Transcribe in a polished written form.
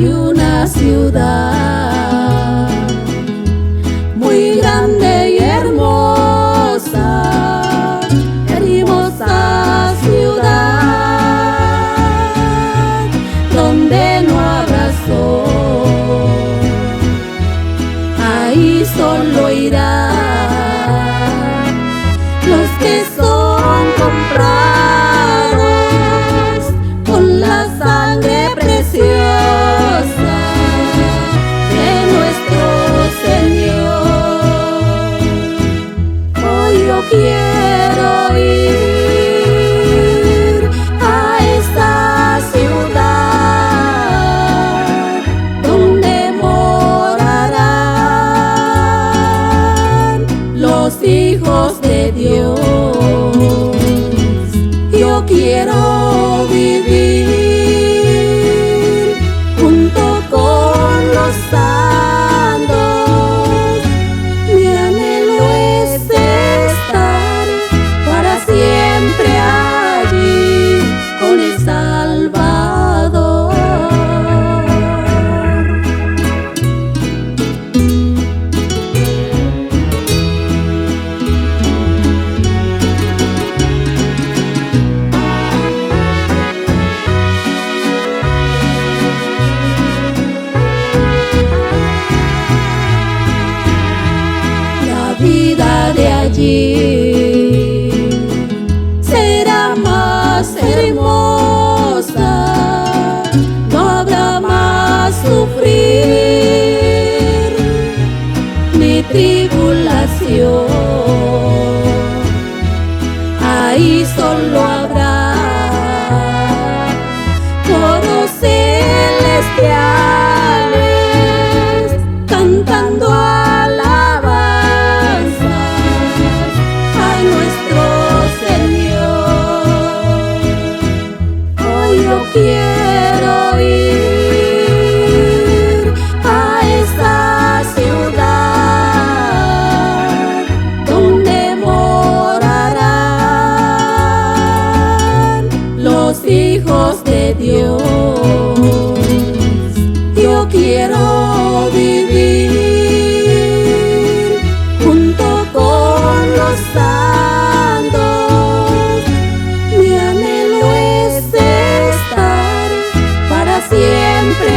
hay una ciudad muy grande y hermosa, hermosa ciudad, donde no habrá sol. Ahí solo irán los que son comprados con la sangre preciosa de nuestro Señor. Hoy yo quiero ir a esta ciudad donde morarán los hijos de Dios. Yo quiero vivir junto con los santos. Mi anhelo es estar para siempre allí con el Salvador. Vida de allí será más hermosa, no habrá más sufrir ni tribulación. Ahí solo habrá coros celestiales cantando quiero ir a esa ciudad donde morarán los hijos de Dios. Yo quiero vivir junto con los santos. Mi anhelo es estar para siempre